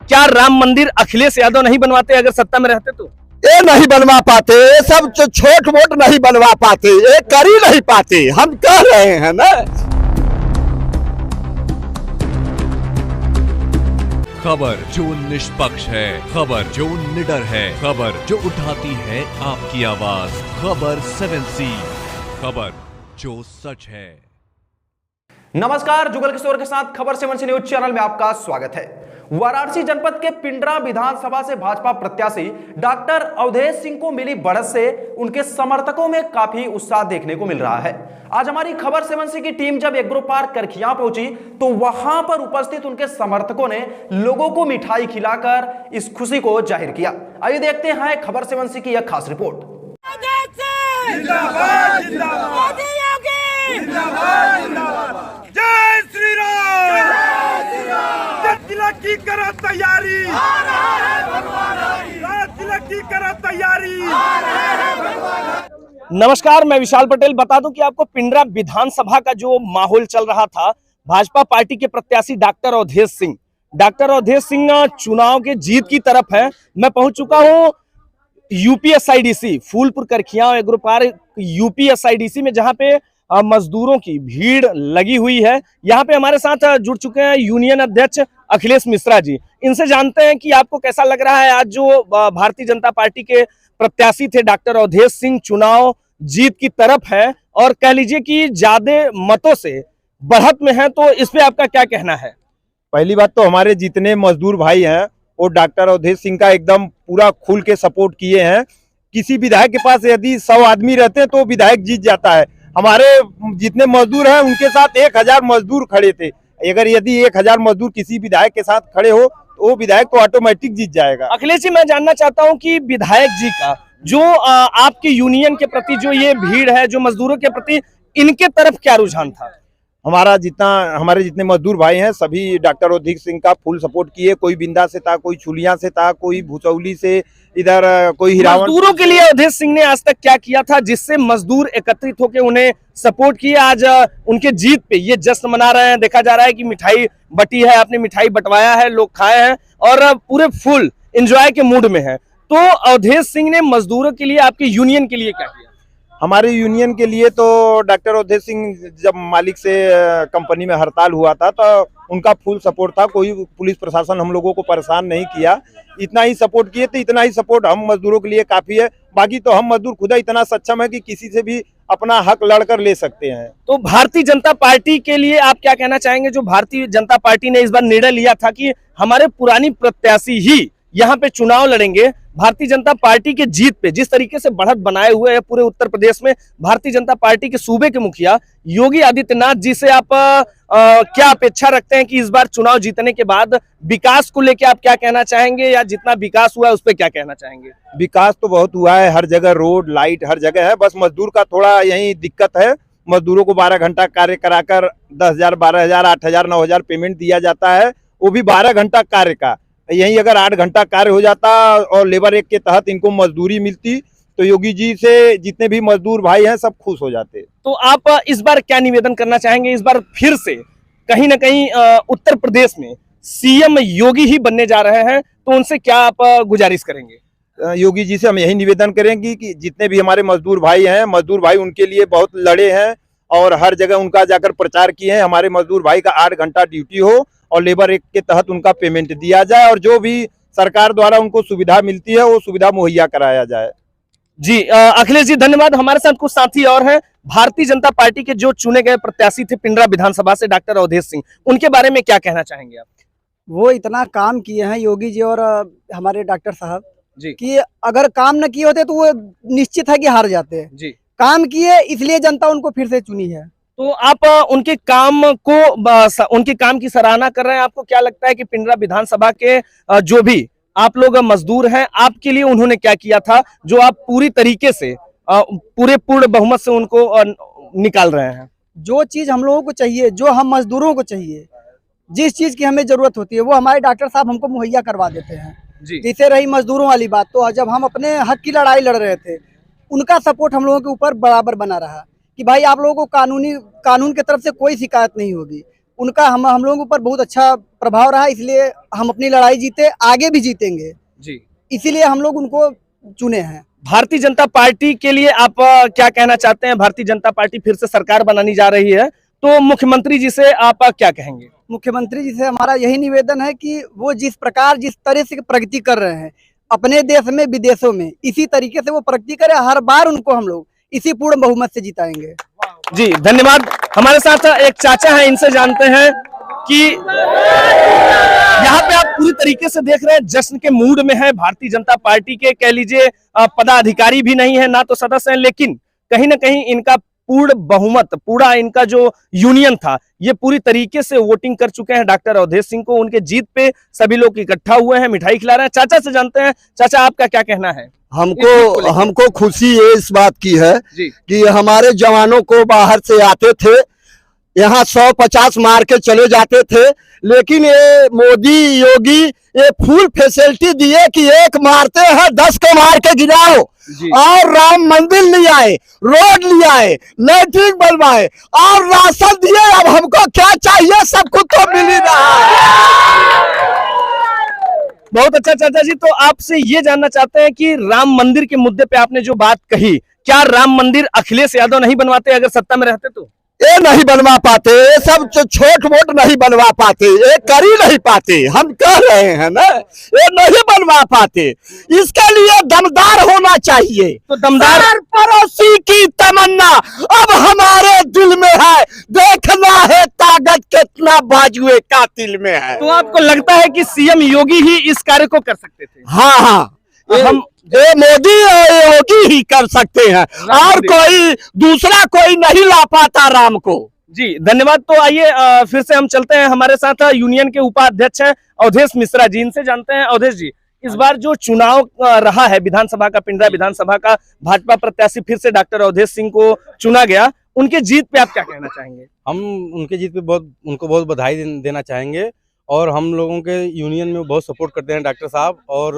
क्या राम मंदिर अखिलेश यादव नहीं बनवाते अगर सत्ता में रहते तो? ये नहीं बनवा पाते, ये सब छोट मोट नहीं बनवा पाते, ये कर ही नहीं पाते। हम कह रहे हैं ना। खबर जो निष्पक्ष है, खबर जो निडर है, खबर जो उठाती है आपकी आवाज। खबर 7C, खबर जो सच है। नमस्कार, जुगल किशोर के साथ खबर 7C न्यूज चैनल में आपका स्वागत है। वाराणसी जनपद के पिंडरा विधानसभा से भाजपा प्रत्याशी डॉक्टर अवधेश सिंह को मिली बढ़त से उनके समर्थकों में काफी उत्साह देखने को मिल रहा है। आज हमारी खबर 7C की टीम जब एग्रो पार्क करखियां पहुंची तो वहां पर उपस्थित उनके समर्थकों ने लोगों को मिठाई खिलाकर इस खुशी को जाहिर किया। आइए देखते हैं खबर 7C की यह खास रिपोर्ट। जिंदाबाद जिंदाबाद जिंदाबाद जिंदाबाद, जय श्री राम, तिलक की करो तैयारी, तिलक की करो तैयारी। नमस्कार, मैं विशाल पटेल। बता दूं कि आपको पिंडरा विधानसभा का जो माहौल चल रहा था, भाजपा पार्टी के प्रत्याशी डॉक्टर अवधेश सिंह चुनाव के जीत की तरफ है। मैं पहुंच चुका हूं UPSIDC Phulpur Karkhiyan agro park UPSIDC में, जहां पे मजदूरों की भीड़ लगी हुई है। यहाँ पे हमारे साथ जुड़ चुके हैं यूनियन अध्यक्ष अखिलेश मिश्रा जी। इनसे जानते हैं कि आपको कैसा लग रहा है। आज जो भारतीय जनता पार्टी के प्रत्याशी थे डॉक्टर अवधेश सिंह चुनाव जीत की तरफ है और कह लीजिए कि ज्यादा मतों से बढ़त में है, तो इस पे आपका क्या कहना है? पहली बात तो हमारे जितने मजदूर भाई हैं वो डॉक्टर अवधेश सिंह का एकदम पूरा खुल के सपोर्ट किए हैं। किसी विधायक के पास यदि 100 आदमी रहते हैं तो विधायक जीत जाता है। हमारे जितने मजदूर हैं उनके साथ 1000 मजदूर खड़े थे। अगर यदि 1000 मजदूर किसी विधायक के साथ खड़े हो तो वो विधायक तो ऑटोमेटिक जीत जाएगा। अखिलेश जी, मैं जानना चाहता हूं कि विधायक जी का जो आपके यूनियन के प्रति जो ये भीड़ है, जो मजदूरों के प्रति, इनके तरफ क्या रुझान था? हमारे जितने मजदूर भाई हैं सभी डॉक्टर अवधेश सिंह का फुल सपोर्ट किए। कोई बिंदा से था, कोई छुलिया से था, कोई भुचौली से, इधर कोई हिरावन। मजदूरों के लिए अवधेश सिंह ने आज तक क्या किया था जिससे मजदूर एकत्रित होकर उन्हें सपोर्ट किए? आज उनके जीत पे ये जश्न मना रहे हैं। देखा जा रहा है कि मिठाई बटी है, आपने मिठाई बंटवाया है, लोग खाए हैं और पूरे फुल एंजॉय के मूड में है। तो अवधेश सिंह ने मजदूरों के लिए, आपके यूनियन के लिए क्या किया? हमारे यूनियन के लिए तो डॉक्टर अवधेश सिंह जब मालिक से कंपनी में हड़ताल हुआ था तो उनका फुल सपोर्ट था। कोई पुलिस प्रशासन हम लोगों को परेशान नहीं किया, इतना ही सपोर्ट किए थे। इतना ही सपोर्ट हम मजदूरों के लिए काफी है। बाकी तो हम मजदूर खुदा इतना सक्षम है कि किसी से भी अपना हक लड़कर ले सकते हैं। तो भारतीय जनता पार्टी के लिए आप क्या कहना चाहेंगे? जो भारतीय जनता पार्टी ने इस बार निर्णय लिया था कि हमारे पुरानी प्रत्याशी ही यहाँ पे चुनाव लड़ेंगे, भारतीय जनता पार्टी के जीत पे जिस तरीके से बढ़त बनाए हुए है पूरे उत्तर प्रदेश में, भारतीय जनता पार्टी के सूबे के मुखिया योगी आदित्यनाथ जी से आप क्या अपेक्षा रखते हैं कि इस बार चुनाव जीतने के बाद विकास को लेकर आप क्या कहना चाहेंगे, या जितना विकास हुआ है उस पर क्या कहना चाहेंगे? विकास तो बहुत हुआ है, हर जगह रोड लाइट हर जगह है। बस मजदूर का थोड़ा यही दिक्कत है। मजदूरों को 12 घंटा कार्य कराकर 10,000, 12,000, 8,000, 9,000 पेमेंट दिया जाता है, वो भी 12 घंटा कार्य का। यही अगर 8 घंटा कार्य हो जाता और लेबर एक के तहत इनको मजदूरी मिलती तो योगी जी से जितने भी मजदूर भाई हैं सब खुश हो जाते। तो आप इस बार क्या निवेदन करना चाहेंगे? इस बार फिर से कहीं ना कहीं उत्तर प्रदेश में सीएम योगी ही बनने जा रहे हैं, तो उनसे क्या आप गुजारिश करेंगे? योगी जी से हम यही निवेदन करेंगे कि जितने भी हमारे मजदूर भाई हैं, मजदूर भाई उनके लिए बहुत लड़े हैं और हर जगह उनका जाकर प्रचार किए हैं। हमारे मजदूर भाई का 8 घंटा ड्यूटी हो और लेबर एक के तहत उनका पेमेंट दिया जाए और जो भी सरकार द्वारा उनको सुविधा मिलती है वो सुविधा मुहैया कराया जाए। जी अखिलेश जी, धन्यवाद। हमारे साथ कुछ साथी और हैं, भारतीय जनता पार्टी के जो चुने गए प्रत्याशी थे पिंडरा विधानसभा से डॉक्टर अवधेश सिंह, उनके बारे में क्या कहना चाहेंगे आप? वो इतना काम किए हैं योगी जी और हमारे डॉक्टर साहब जी कि अगर काम न किए होते तो वो निश्चित है कि हार जाते हैं। जी, काम किए इसलिए जनता उनको फिर से चुनी है। तो आप उनके काम की सराहना कर रहे हैं। आपको क्या लगता है कि पिंडरा विधानसभा के जो भी आप लोग मजदूर हैं, आपके लिए उन्होंने क्या किया था जो आप पूरी तरीके से पूरे पूर्ण बहुमत से उनको निकाल रहे हैं? जो चीज हम लोगों को चाहिए, जो हम मजदूरों को चाहिए, जिस चीज की हमें जरूरत होती है वो हमारे डॉक्टर साहब हमको मुहैया करवा देते हैं। जिससे रही मजदूरों वाली बात, तो जब हम अपने हक की लड़ाई लड़ रहे थे उनका सपोर्ट हम लोगों के ऊपर बराबर बना रहा कि भाई आप लोगों को कानून की तरफ से कोई शिकायत नहीं होगी। उनका हम लोगों के ऊपर बहुत अच्छा प्रभाव रहा, इसलिए हम अपनी लड़ाई जीते, आगे भी जीतेंगे जी। इसीलिए हम लोग उनको चुने हैं। भारतीय जनता पार्टी के लिए आप क्या कहना चाहते हैं? भारतीय जनता पार्टी फिर से सरकार बनानी जा रही है, तो मुख्यमंत्री जी से आप क्या कहेंगे? मुख्यमंत्री जी से हमारा यही निवेदन है कि वो जिस तरह से प्रगति कर रहे हैं अपने देश में विदेशों में, इसी तरीके से वो प्रगति करे। हर बार उनको हम लोग इसी पूर्ण बहुमत से जिताएंगे। जी धन्यवाद। हमारे साथ एक चाचा हैं, इनसे जानते हैं कि यहाँ पे आप पूरी तरीके से देख रहे हैं जश्न के मूड में है। भारतीय जनता पार्टी के कह लीजिए पदाधिकारी भी नहीं है, ना तो सदस्य हैं, लेकिन कहीं ना कहीं इनका पूर्ण बहुमत, पूरा इनका जो यूनियन था ये पूरी तरीके से वोटिंग कर चुके हैं डॉक्टर अवधेश सिंह को। उनके जीत पे सभी लोग इकट्ठा हुए हैं, मिठाई खिला रहे हैं। चाचा से जानते हैं, चाचा आपका क्या कहना है? हमको खुशी ये इस बात की है जी। कि हमारे जवानों को बाहर से आते थे, यहाँ 150 मार के चले जाते थे, लेकिन ये मोदी योगी ये फुल फैसिलिटी दिए कि एक मारते हैं 10 को मार के गिराओ, और राम मंदिर ले आए, रोड ले आए, लैट्रिन बनवाए और राशन दिए। अब हमको क्या चाहिए? सब कुछ तो मिल ही रहा है। बहुत अच्छा चाचा जी। तो आपसे ये जानना चाहते हैं कि राम मंदिर के मुद्दे पे आपने जो बात कही, क्या राम मंदिर अखिलेश यादव नहीं बनवाते अगर सत्ता में रहते तो? ये नहीं बनवा पाते, ये सब छोट मोट नहीं बनवा पाते, ये कर ही नहीं पाते। हम कह रहे हैं ना, ये नहीं बनवा पाते। इसके लिए दमदार होना चाहिए। तो दमदार हर पड़ोसी की तमन्ना अब हमारे दिल में है, देखना है ताकत कितना बाजुए कातिल में है। तो आपको लगता है कि सीएम योगी ही इस कार्य को कर सकते थे? हाँ हाँ, हम ये मोदी और योगी ही कर सकते हैं, और कोई दूसरा कोई नहीं ला पाता राम को। जी धन्यवाद। तो आइए फिर से हम चलते हैं, हमारे साथ यूनियन के उपाध्यक्ष हैं अवधेश मिश्रा जी, इनसे जानते हैं। अवधेश जी, इस बार जो चुनाव रहा है विधानसभा का, पिंडरा विधानसभा का, भाजपा प्रत्याशी फिर से डॉक्टर अवधेश सिंह को चुना गया, उनके जीत पे आप क्या कहना चाहेंगे? हम उनके जीत पे उनको बहुत बधाई देना चाहेंगे, और हम लोगों के यूनियन में बहुत सपोर्ट करते हैं डॉक्टर साहब, और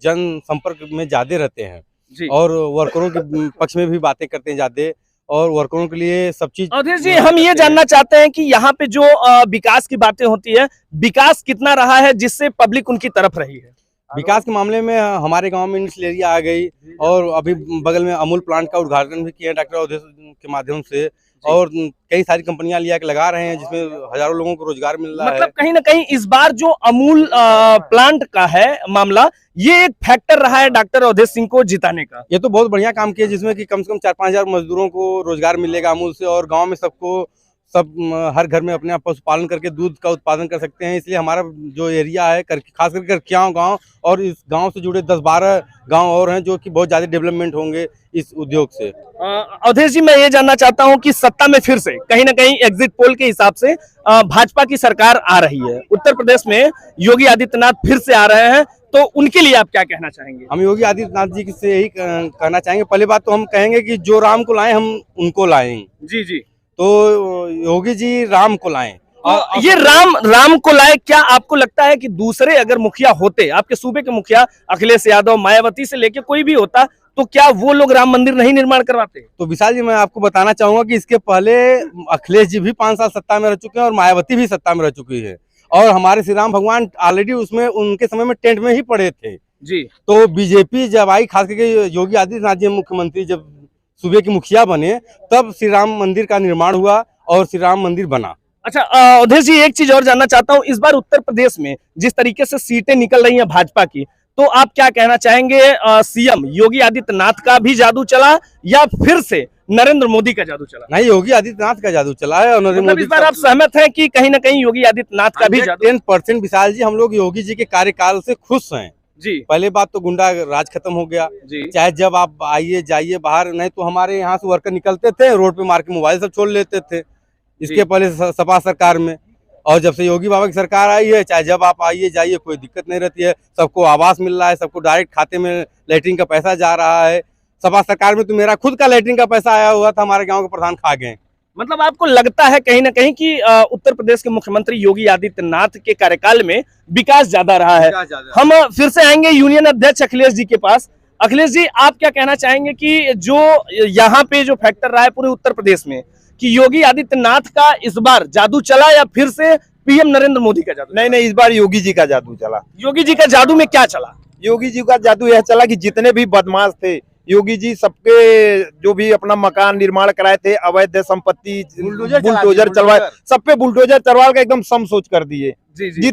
जन संपर्क में ज़्यादा रहते हैं जी। और वर्करों के पक्ष में भी बातें करते हैं ज़्यादा, और वर्करों के लिए सब चीज। अवधेश जी, हम ये जानना चाहते हैं कि यहाँ पे जो विकास की बातें होती है, विकास कितना रहा है जिससे पब्लिक उनकी तरफ रही है? विकास के मामले में हमारे गांव में इंडस्ट्रियल एरिया आ गई, और अभी बगल में अमूल प्लांट का उद्घाटन भी किया डॉक्टर अवधेश के माध्यम से, और कई सारी कंपनियां लिया के लगा रहे हैं जिसमें हजारों लोगों को रोजगार मिल रहा है। मतलब कहीं ना कहीं इस बार जो अमूल प्लांट का है मामला, ये एक फैक्टर रहा है डॉक्टर अवधेश सिंह को जिताने का। ये तो बहुत बढ़िया काम किया, जिसमें कि कम से कम 4-5 हजार मजदूरों को रोजगार मिलेगा अमूल से, और गाँव में हर घर में अपने आप पशुपालन करके दूध का उत्पादन कर सकते हैं। इसलिए हमारा जो एरिया है खास करके करकियाओं गांव, और इस गांव से जुड़े 10-12 गांव और हैं जो कि बहुत ज्यादा डेवलपमेंट होंगे इस उद्योग से। अवधेश जी, मैं ये जानना चाहता हूं कि सत्ता में फिर से कहीं ना कहीं एग्जिट पोल के हिसाब से भाजपा की सरकार आ रही है, उत्तर प्रदेश में योगी आदित्यनाथ फिर से आ रहे हैं, तो उनके लिए आप क्या कहना चाहेंगे? हम योगी आदित्यनाथ जी से यही कहना चाहेंगे, पहले बात तो हम कहेंगे कि जो राम को लाएं हम उनको लाएं। जी जी। तो योगी जी राम को लाएं। ये राम को लाए, क्या आपको लगता है कि दूसरे अगर मुखिया होते, आपके सूबे के मुखिया अखिलेश यादव, मायावती से लेके कोई भी होता, तो क्या वो लोग राम मंदिर नहीं निर्माण करवाते? तो विशाल जी, मैं आपको बताना चाहूंगा कि इसके पहले अखिलेश जी भी 5 साल सत्ता में रह चुके हैं, और मायावती भी सत्ता में रह चुकी है, और हमारे श्री राम भगवान ऑलरेडी उसमें उनके समय में टेंट में ही पड़े थे जी। तो बीजेपी जब आई, खास करके योगी आदित्यनाथ जी मुख्यमंत्री जब सूबे के मुखिया बने, तब श्री राम मंदिर का निर्माण हुआ और श्री राम मंदिर बना। अच्छा अवधेश जी, एक चीज और जानना चाहता हूं, इस बार उत्तर प्रदेश में जिस तरीके से सीटें निकल रही हैं भाजपा की, तो आप क्या कहना चाहेंगे? सीएम योगी आदित्यनाथ का भी जादू चला, या फिर से नरेंद्र मोदी का जादू चला? नहीं, योगी आदित्यनाथ का जादू चला है, और नरेंद्र मोदी। इस बार आप सहमत हैं कि कहीं ना कहीं योगी आदित्यनाथ का भी जादू? 10% विशाल जी, हम लोग योगी जी के कार्यकाल से खुश हैं जी। पहले बात तो गुंडा राज खत्म हो गया जी। चाहे जब आप आइए जाइए बाहर, नहीं तो हमारे यहाँ से वर्कर निकलते थे, रोड पे मार के मोबाइल सब छोड़ लेते थे, इसके पहले सपा सरकार में। और जब से योगी बाबा की सरकार आई है, चाहे जब आप आइए जाइए कोई दिक्कत नहीं रहती है, सबको आवास मिल रहा है, सबको डायरेक्ट खाते में लैट्रिन का पैसा जा रहा है। सपा सरकार में तो मेरा खुद का लैट्रिन का पैसा आया हुआ था, हमारे गाँव के प्रधान खा गए। मतलब आपको लगता है कहीं ना कहीं कि उत्तर प्रदेश के मुख्यमंत्री योगी आदित्यनाथ के कार्यकाल में विकास ज्यादा रहा है। हम फिर से आएंगे यूनियन अध्यक्ष अखिलेश जी के पास। अखिलेश जी, आप क्या कहना चाहेंगे कि जो यहाँ पे जो फैक्टर रहा है पूरे उत्तर प्रदेश में, कि योगी आदित्यनाथ का इस बार जादू चला या फिर से पीएम नरेंद्र मोदी का जादू? नहीं, इस बार योगी जी का जादू चला। योगी जी का जादू में क्या चला? योगी जी का जादू यह चला कि जितने भी बदमाश थे, योगी जी सबके जो भी अपना मकान निर्माण कराए थे, अवैध संपत्ति बुलडोजर चलवाए, सब पे बुलडोजर चलवा के एकदम सम सोच कर दिए। जितने